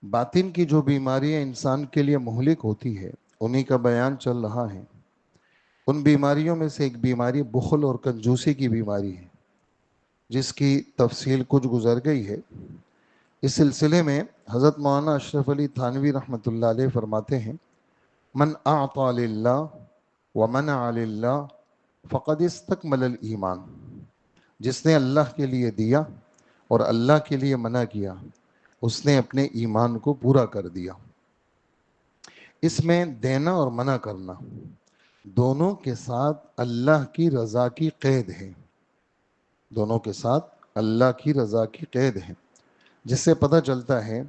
باطن کی جو بیماریاں انسان کے لیے مہلک ہوتی ہے انہی کا بیان چل رہا ہے۔ ان بیماریوں میں سے ایک بیماری بخل اور کنجوسی کی بیماری ہے، جس کی تفصیل کچھ گزر گئی ہے۔ اس سلسلے میں حضرت مولانا اشرف علی تھانوی رحمۃ اللہ علیہ فرماتے ہیں، من اعطى للہ ومنع للہ فقد استکمل الایمان۔ جس نے اللہ کے لیے دیا اور اللہ کے لیے منع کیا، اس نے اپنے ایمان کو پورا کر دیا۔ اس میں دینا اور منع کرنا دونوں کے ساتھ اللہ کی رضا کی قید ہے، دونوں کے ساتھ اللہ کی رضا کی قید ہے، جس سے پتہ چلتا ہے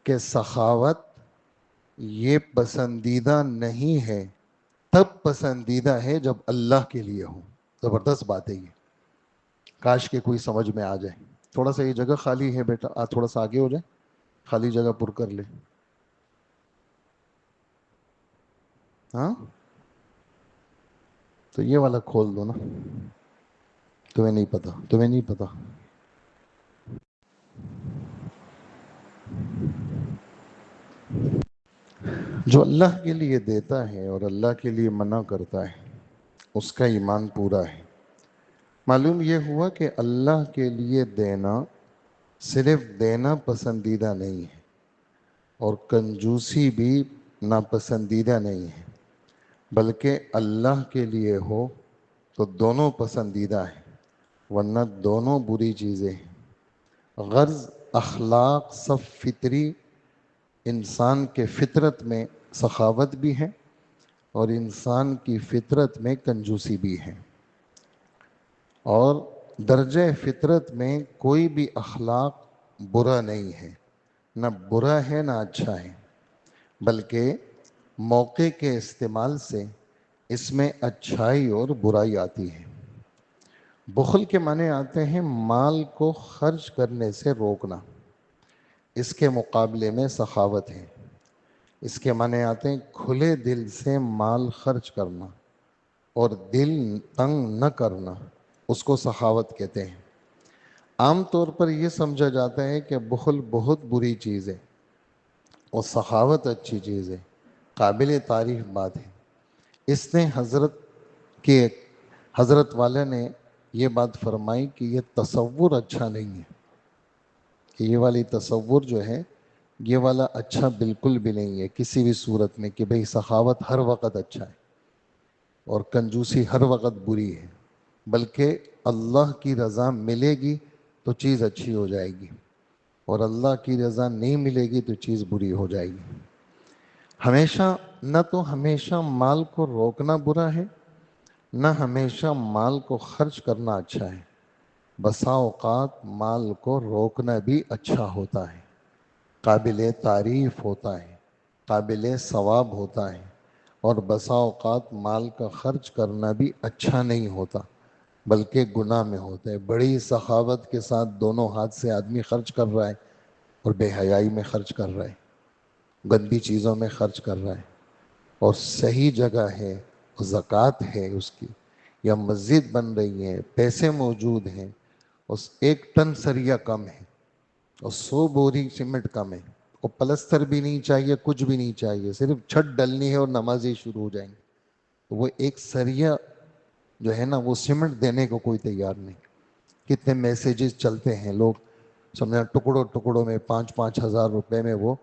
کہ سخاوت یہ پسندیدہ نہیں ہے، تب پسندیدہ ہے جب اللہ کے لیے ہو۔ زبردست بات ہے یہ، کاش کہ کوئی سمجھ میں آ جائے۔ تھوڑا سا یہ جگہ خالی ہے بیٹا، تھوڑا سا آگے ہو جائے، خالی جگہ پر کر لے۔ ہاں تو یہ والا کھول دو نا، تمہیں نہیں پتا، تمہیں نہیں پتا۔ جو اللہ کے لیے دیتا ہے اور اللہ کے لیے منع کرتا ہے اس کا ایمان پورا ہے۔ معلوم یہ ہوا کہ اللہ کے لیے دینا صرف دینا پسندیدہ نہیں ہے، اور کنجوسی بھی ناپسندیدہ نہیں ہے، بلکہ اللہ کے لیے ہو تو دونوں پسندیدہ ہیں، ورنہ دونوں بری چیزیں ہیں۔ غرض اخلاق سب فطری، انسان کے فطرت میں سخاوت بھی ہے اور انسان کی فطرت میں کنجوسی بھی ہے، اور درجہ فطرت میں کوئی بھی اخلاق برا نہیں ہے، نہ برا ہے نہ اچھا ہے، بلکہ موقع کے استعمال سے اس میں اچھائی اور برائی آتی ہے۔ بخل کے معنی آتے ہیں مال کو خرچ کرنے سے روکنا، اس کے مقابلے میں سخاوت ہے۔ اس کے معنی آتے ہیں کھلے دل سے مال خرچ کرنا اور دل تنگ نہ کرنا، اس کو سخاوت کہتے ہیں۔ عام طور پر یہ سمجھا جاتا ہے کہ بخل بہت بری چیز ہے اور سخاوت اچھی چیز ہے، قابل تعریف بات ہے۔ اس نے حضرت والا نے یہ بات فرمائی کہ یہ تصور اچھا نہیں ہے، کہ یہ والی تصور جو ہے یہ والا اچھا بالکل بھی نہیں ہے کسی بھی صورت میں، کہ بھئی سخاوت ہر وقت اچھا ہے اور کنجوسی ہر وقت بری ہے، بلکہ اللہ کی رضا ملے گی تو چیز اچھی ہو جائے گی، اور اللہ کی رضا نہیں ملے گی تو چیز بری ہو جائے گی۔ ہمیشہ مال کو روکنا برا ہے، نہ ہمیشہ مال کو خرچ کرنا اچھا ہے۔ بسا اوقات مال کو روکنا بھی اچھا ہوتا ہے، قابل تعریف ہوتا ہے، قابل ثواب ہوتا ہے، اور بسا اوقات مال کا خرچ کرنا بھی اچھا نہیں ہوتا بلکہ گناہ میں ہوتا ہے۔ بڑی سخاوت کے ساتھ دونوں ہاتھ سے آدمی خرچ کر رہا ہے اور بے حیائی میں خرچ کر رہا ہے، گندی چیزوں میں خرچ کر رہا ہے، اور صحیح جگہ ہے، زکوٰۃ ہے اس کی، یا مسجد بن رہی ہے، پیسے موجود ہیں، اس 1 ٹن سریا کم ہے اور 100 بوری سیمنٹ کم ہے، اور پلستر بھی نہیں چاہیے، کچھ بھی نہیں چاہیے، صرف چھت ڈلنی ہے اور نمازیں شروع ہو جائیں گی، تو وہ ایک سریا جو ہے نا وہ سیمنٹ دینے کو کوئی تیار نہیں۔ کتنے میسیجز چلتے ہیں، لوگ سمجھا ٹکڑوں ٹکڑوں میں 5,000 روپے میں وہ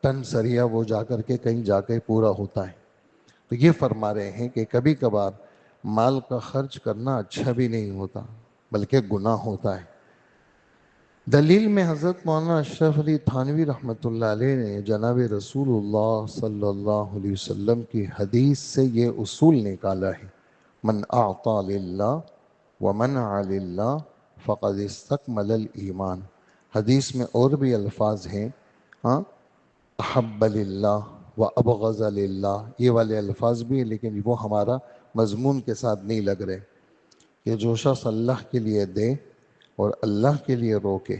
ٹن سریا وہ جا کر کے کہیں جا کے پورا ہوتا ہے۔ تو یہ فرما رہے ہیں کہ کبھی کبھار مال کا خرچ کرنا اچھا بھی نہیں ہوتا بلکہ گناہ ہوتا ہے۔ دلیل میں حضرت مولانا اشرف علی تھانوی رحمۃ اللہ علیہ نے جناب رسول اللہ صلی اللہ علیہ وسلم کی حدیث سے یہ اصول نکالا ہے، من اعطى للہ ومنع للہ فقد استکمل الایمان۔ حدیث میں اور بھی الفاظ ہیں، احب للہ و ابغض للہ، یہ والے الفاظ بھی ہیں، لیکن وہ ہمارا مضمون کے ساتھ نہیں لگ رہے، کہ جو شخص اللہ کے لیے دے اور اللہ کے لیے روکے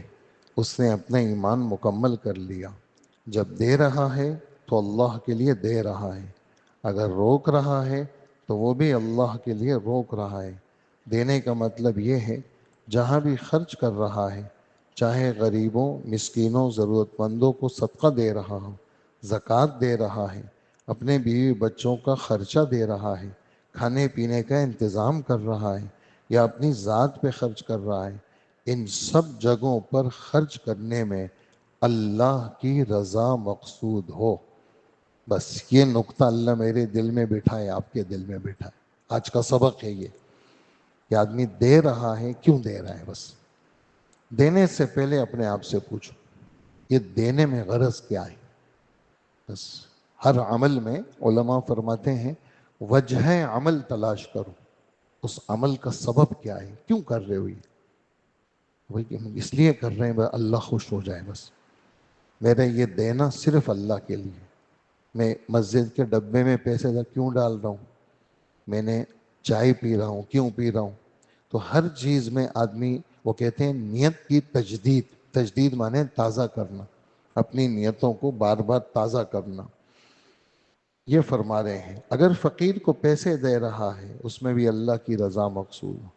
اس نے اپنا ایمان مکمل کر لیا۔ جب دے رہا ہے تو اللہ کے لیے دے رہا ہے، اگر روک رہا ہے تو وہ بھی اللہ کے لیے روک رہا ہے۔ دینے کا مطلب یہ ہے جہاں بھی خرچ کر رہا ہے چاہے غریبوں، مسکینوں، ضرورت مندوں کو صدقہ دے رہا ہو، زکوٰۃ دے رہا ہے، اپنے بیوی بچوں کا خرچہ دے رہا ہے، کھانے پینے کا انتظام کر رہا ہے، یا اپنی ذات پہ خرچ کر رہا ہے، ان سب جگہوں پر خرچ کرنے میں اللہ کی رضا مقصود ہو. بس یہ نقطہ اللہ میرے دل میں بٹھائے، آپ کے دل میں بٹھائے. آج کا سبق ہے یہ کہ آدمی دے رہا ہے کیوں دے رہا ہے. بس دینے سے پہلے اپنے آپ سے پوچھو یہ دینے میں غرض کیا ہے. بس ہر عمل میں علماء فرماتے ہیں وجہ عمل تلاش کرو، اس عمل کا سبب کیا ہے، کیوں کر رہے ہو. یہ وہی کہ ہم اس لیے کر رہے ہیں اللہ خوش ہو جائے. بس میرا یہ دینا صرف اللہ کے لیے. میں مسجد کے ڈبے میں پیسے کیوں ڈال رہا ہوں، میں نے چائے پی رہا ہوں کیوں پی رہا ہوں. تو ہر چیز میں آدمی، وہ کہتے ہیں نیت کی تجدید. تجدید مانے تازہ کرنا، اپنی نیتوں کو بار بار تازہ کرنا. یہ فرما رہے ہیں اگر فقیر کو پیسے دے رہا ہے اس میں بھی اللہ کی رضا مقصود ہو،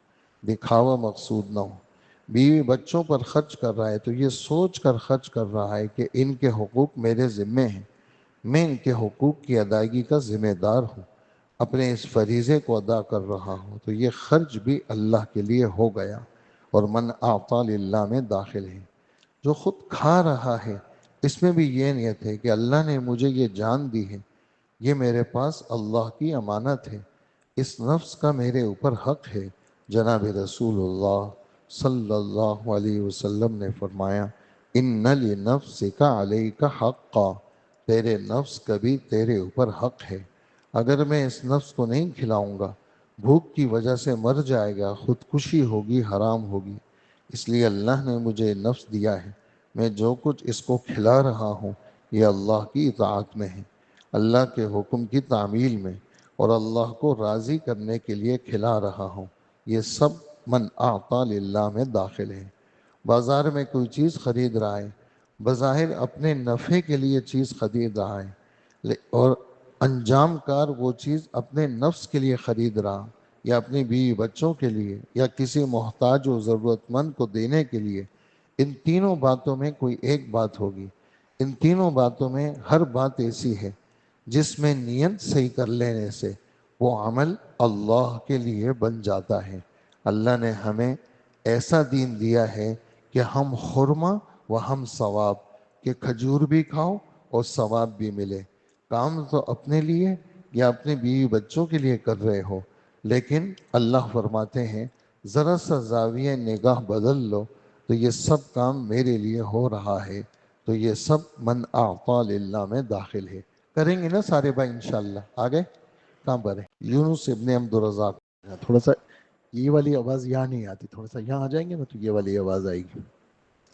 دکھاوا مقصود نہ ہو. بیوی بچوں پر خرچ کر رہا ہے تو یہ سوچ کر خرچ کر رہا ہے کہ ان کے حقوق میرے ذمے ہیں، میں ان کے حقوق کی ادائیگی کا ذمہ دار ہوں، اپنے اس فریضے کو ادا کر رہا ہوں. تو یہ خرچ بھی اللہ کے لیے ہو گیا اور من اعطى للہ میں داخل ہے. جو خود کھا رہا ہے اس میں بھی یہ نیت ہے کہ اللہ نے مجھے یہ جان دی ہے، یہ میرے پاس اللہ کی امانت ہے، اس نفس کا میرے اوپر حق ہے. جناب رسول اللہ صلی اللہ علیہ وسلم نے فرمایا ان لنفسک علیک حقا، تیرے نفس کا بھی تیرے اوپر حق ہے. اگر میں اس نفس کو نہیں کھلاؤں گا بھوک کی وجہ سے مر جائے گا، خودکشی ہوگی، حرام ہوگی. اس لیے اللہ نے مجھے نفس دیا ہے، میں جو کچھ اس کو کھلا رہا ہوں یہ اللہ کی اطاعت میں ہے، اللہ کے حکم کی تعمیل میں، اور اللہ کو راضی کرنے کے لیے کھلا رہا ہوں. یہ سب من اعطى للہ میں داخل ہے. بازار میں کوئی چیز خرید رہا ہے، بظاہر اپنے نفع کے لیے چیز خرید رہا ہے اور انجام کار وہ چیز اپنے نفس کے لیے خرید رہا، یا اپنی بیوی بچوں کے لیے، یا کسی محتاج و ضرورت مند کو دینے کے لیے. ان تینوں باتوں میں کوئی ایک بات ہوگی، ان تینوں باتوں میں ہر بات ایسی ہے جس میں نیت صحیح کر لینے سے وہ عمل اللہ کے لیے بن جاتا ہے. اللہ نے ہمیں ایسا دین دیا ہے کہ ہم خرما و ہم ثواب، کہ کھجور بھی کھاؤ اور ثواب بھی ملے. کام تو اپنے لیے یا اپنے بیوی بچوں کے لیے کر رہے ہو، لیکن اللہ فرماتے ہیں ذرا سا زاویہ نگاہ بدل لو تو یہ سب کام میرے لیے ہو رہا ہے. تو یہ سب من اعطى للہ میں داخل ہے. کریں گے نا سارے بھائی انشاءاللہ. آگے کہاں پر ہے؟ یونس ابن عبد الرزاق. تھوڑا سا یہ والی آواز یہاں نہیں آتی، تھوڑا سا یہاں آ جائیں گے نا تو یہ والی آواز آئے گی.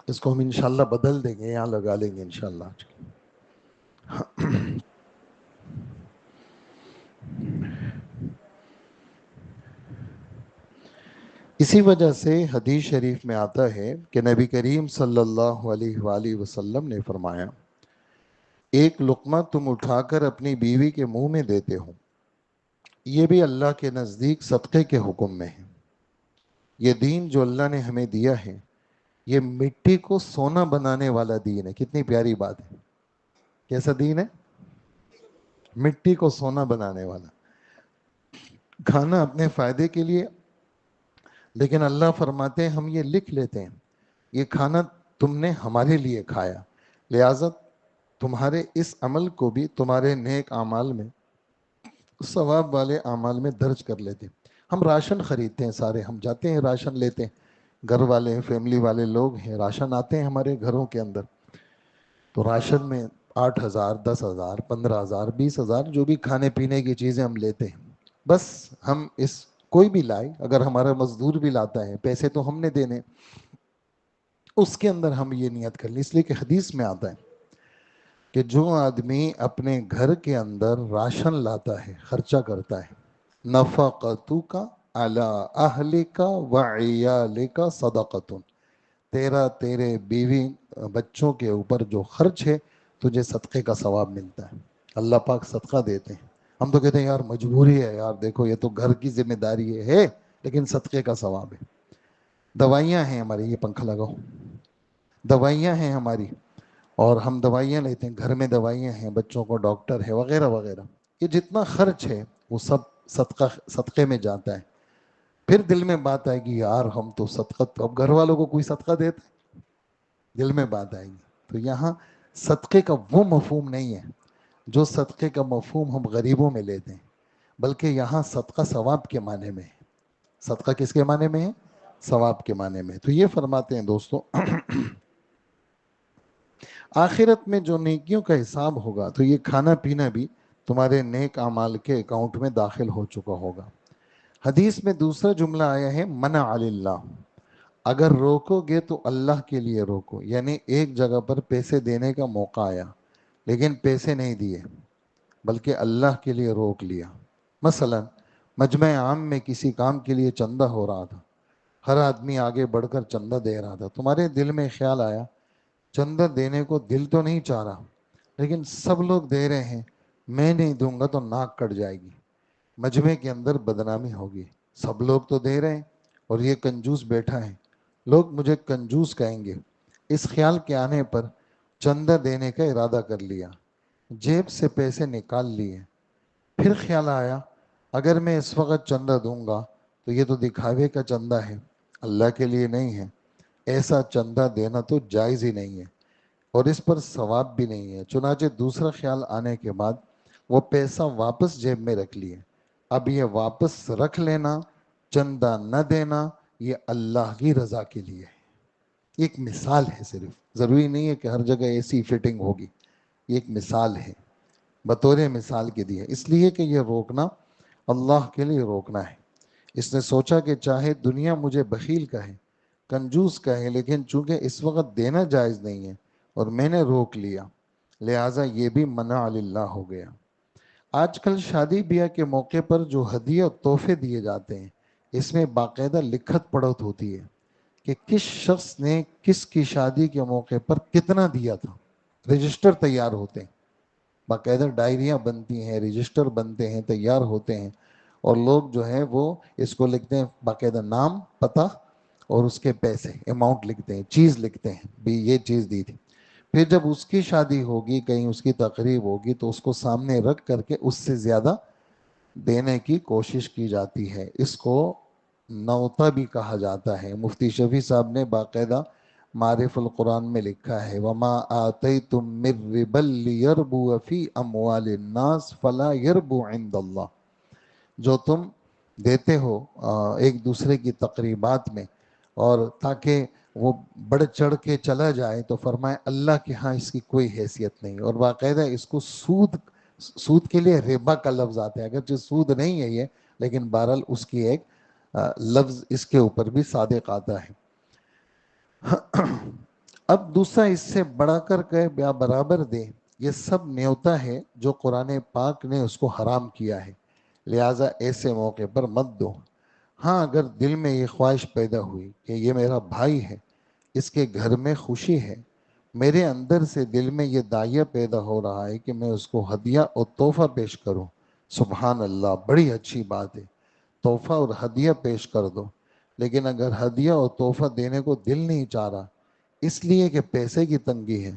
اس کو ہم انشاءاللہ بدل دیں گے، یہاں لگا لیں گے انشاءاللہ. اسی وجہ سے حدیث شریف میں آتا ہے کہ نبی کریم صلی اللہ علیہ وآلہ وسلم نے فرمایا ایک لقمہ تم اٹھا کر اپنی بیوی کے منہ میں دیتے ہو، یہ بھی اللہ کے نزدیک صدقے کے حکم میں ہے. یہ دین جو اللہ نے ہمیں دیا ہے یہ مٹی کو سونا بنانے والا دین ہے. کتنی پیاری بات ہے. کیسا دین ہے؟ مٹی کو سونا بنانے والا. کھانا اپنے فائدے کے لیے، لیکن اللہ فرماتے ہیں ہم یہ لکھ لیتے ہیں یہ کھانا تم نے ہمارے لیے کھایا، لہٰذا تمہارے اس عمل کو بھی تمہارے نیک اعمال میں، ثواب والے اعمال میں درج کر لیتے ہیں. ہم راشن خریدتے ہیں، سارے ہم جاتے ہیں راشن لیتے ہیں، گھر والے فیملی والے لوگ ہیں، راشن آتے ہیں ہمارے گھروں کے اندر. تو راشن میں 8,000 10,000 15,000 20,000 جو بھی کھانے پینے کی چیزیں ہم لیتے ہیں. بس ہم اس کوئی بھی لائے، اگر ہمارا مزدور بھی لاتا ہے پیسے تو ہم نے دینے، اس کے اندر ہم یہ نیت کر لیں. اس لیے کہ حدیث میں آتا ہے کہ جو آدمی اپنے گھر کے اندر راشن لاتا ہے، خرچہ کرتا ہے، نفقتک علی اہلک وعیالک صدقۃ، تیرے بیوی بچوں کے اوپر جو خرچ ہے تجھے صدقے کا ثواب ملتا ہے. اللہ پاک صدقہ دیتے ہیں. ہم تو کہتے ہیں یار مجبوری ہے، یار دیکھو یہ تو گھر کی ذمہ داری ہے لیکن صدقے کا ثواب ہے. دوائیاں ہیں ہماری، یہ پنکھا لگاؤ، دوائیاں ہیں ہماری، اور ہم دوائیاں لیتے ہیں، گھر میں دوائیاں ہیں، بچوں کو ڈاکٹر ہے وغیرہ وغیرہ، یہ جتنا خرچ ہے وہ سب صدقے میں جاتا ہے۔ پھر دل میں بات آئے گی یار ہم تو صدقہ، تو اب گھر والوں کو کوئی صدقہ دیتا ہے، دل میں بات آئے گی۔ تو یہاں صدقے کا وہ مفہوم نہیں ہے جو صدقے کا مفہوم ہم غریبوں میں لیتے ہیں، بلکہ یہاں صدقہ ثواب کے معنی میں ہے۔ صدقہ کس کے معنی میں ہے؟ ثواب کے معنی میں۔ تو یہ فرماتے ہیں دوستو آخرت میں جو نیکیوں کا حساب ہوگا تو یہ کھانا پینا بھی تمہارے نیک اعمال کے اکاؤنٹ میں داخل ہو چکا ہوگا۔ حدیث میں دوسرا جملہ آیا ہے منع اللہ، اگر روکو گے تو اللہ کے لیے روکو، یعنی ایک جگہ پر پیسے دینے کا موقع آیا لیکن پیسے نہیں دیے بلکہ اللہ کے لیے روک لیا۔ مثلا مجمع عام میں کسی کام کے لیے چندہ ہو رہا تھا، ہر آدمی آگے بڑھ کر چندہ دے رہا تھا، تمہارے دل میں خیال آیا چندہ دینے کو دل تو نہیں چاہ رہا لیکن سب لوگ دے رہے ہیں، میں نہیں دوں گا تو ناک کٹ جائے گی، مجمع کے اندر بدنامی ہوگی، سب لوگ تو دے رہے ہیں اور یہ کنجوس بیٹھا ہے، لوگ مجھے کنجوس کہیں گے۔ اس خیال کے آنے پر چندہ دینے کا ارادہ کر لیا، جیب سے پیسے نکال لیے۔ پھر خیال آیا اگر میں اس وقت چندہ دوں گا تو یہ تو دکھاوے کا چندہ ہے، اللہ کے لیے نہیں ہے، ایسا چندہ دینا تو جائز ہی نہیں ہے اور اس پر ثواب بھی نہیں ہے۔ چنانچہ دوسرا خیال آنے کے بعد وہ پیسہ واپس جیب میں رکھ لیے۔ اب یہ واپس رکھ لینا، چندہ نہ دینا، یہ اللہ کی رضا کے لیے ہے۔ ایک مثال ہے، صرف ضروری نہیں ہے کہ ہر جگہ ایسی فٹنگ ہوگی، یہ ایک مثال ہے، بطور مثال کے دیے، اس لیے کہ یہ روکنا اللہ کے لیے روکنا ہے۔ اس نے سوچا کہ چاہے دنیا مجھے بخیل کہے، کنجوس کہے، لیکن چونکہ اس وقت دینا جائز نہیں ہے اور میں نے روک لیا، لہٰذا یہ بھی منع للہ ہو گیا۔ آج کل شادی بیاہ کے موقع پر جو ہدیے اور تحفے دیے جاتے ہیں، اس میں باقاعدہ لکھت پڑھت ہوتی ہے کہ کس شخص نے کس کی شادی کے موقع پر کتنا دیا تھا، رجسٹر تیار ہوتے ہیں، باقاعدہ ڈائریاں بنتی ہیں، رجسٹر بنتے ہیں، تیار ہوتے ہیں، اور لوگ جو ہیں وہ اس کو لکھتے ہیں، باقاعدہ نام، پتہ اور اس کے پیسے، اماؤنٹ لکھتے ہیں، چیز لکھتے ہیں بھی یہ چیز دی تھی۔ پھر جب اس کی شادی ہوگی، کہیں اس کی تقریب ہوگی، تو اس کو سامنے رکھ کر کے اس سے زیادہ دینے کی کوشش کی جاتی ہے۔ اس کو نوتا بھی کہا جاتا ہے۔ مفتی شفیع صاحب نے باقاعدہ معرف القرآن میں لکھا ہے وما آتیتم من ربا لیربو فی اموال الناس فلا یربو عند اللہ، جو تم دیتے ہو ایک دوسرے کی تقریبات میں اور تاکہ وہ بڑھ چڑھ کے چلا جائے، تو فرمائے اللہ کے ہاں اس کی کوئی حیثیت نہیں، اور باقاعدہ اس کو سود کے لیے ربا کا لفظ آتا ہے، اگرچہ سود نہیں ہے یہ، لیکن بہرحال اس کی ایک لفظ اس کے اوپر بھی صادق آتا ہے۔ اب دوسرا اس سے بڑا کر کے یا برابر دے، یہ سب نیوتا ہے جو قرآن پاک نے اس کو حرام کیا ہے، لہٰذا ایسے موقع پر مت دو۔ ہاں اگر دل میں یہ خواہش پیدا ہوئی کہ یہ میرا بھائی ہے، اس کے گھر میں خوشی ہے، میرے اندر سے دل میں یہ داعیہ پیدا ہو رہا ہے کہ میں اس کو ہدیہ اور تحفہ پیش کروں، سبحان اللہ، بڑی اچھی بات ہے، تحفہ اور ہدیہ پیش کر دو۔ لیکن اگر ہدیہ اور تحفہ دینے کو دل نہیں چاہ رہا، اس لیے کہ پیسے کی تنگی ہے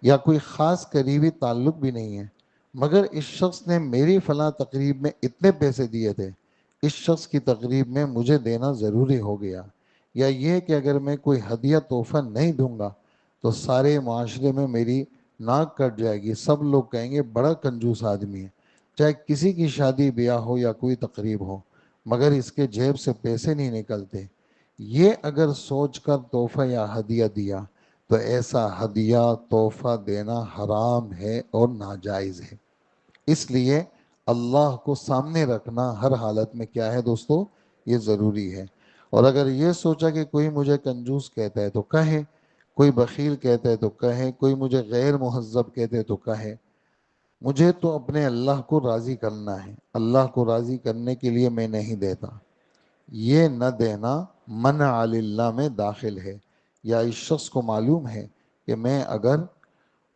یا کوئی خاص قریبی تعلق بھی نہیں ہے، مگر اس شخص نے میری فلاں تقریب میں اتنے پیسے دیے تھے، اس شخص کی تقریب میں مجھے دینا ضروری ہو گیا، یا یہ کہ اگر میں کوئی ہدیہ تحفہ نہیں دوں گا تو سارے معاشرے میں میری ناک کٹ جائے گی، سب لوگ کہیں گے بڑا کنجوس آدمی ہے، چاہے کسی کی شادی بیاہ ہو یا کوئی تقریب ہو مگر اس کے جیب سے پیسے نہیں نکلتے، یہ اگر سوچ کر تحفہ یا ہدیہ دیا تو ایسا ہدیہ تحفہ دینا حرام ہے اور ناجائز ہے۔ اس لیے اللہ کو سامنے رکھنا ہر حالت میں کیا ہے دوستو؟ یہ ضروری ہے۔ اور اگر یہ سوچا کہ کوئی مجھے کنجوس کہتا ہے تو کہے، کوئی بخیل کہتا ہے تو کہے، کوئی مجھے غیر مہذب کہتے تو کہے، مجھے تو اپنے اللہ کو راضی کرنا ہے، اللہ کو راضی کرنے کے لیے میں نہیں دیتا، یہ نہ دینا منع اللہ میں داخل ہے۔ یا اس شخص کو معلوم ہے کہ میں اگر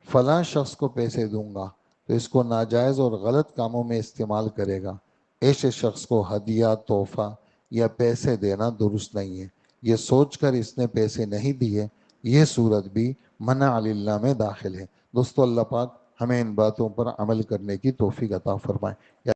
فلاں شخص کو پیسے دوں گا تو اس کو ناجائز اور غلط کاموں میں استعمال کرے گا، ایسے شخص کو ہدیہ، تحفہ یا پیسے دینا درست نہیں ہے۔ یہ سوچ کر اس نے پیسے نہیں دیے، یہ صورت بھی منع اللہ میں داخل ہے۔ دوستو اللہ پاک ہمیں ان باتوں پر عمل کرنے کی توفیق عطا فرمائے۔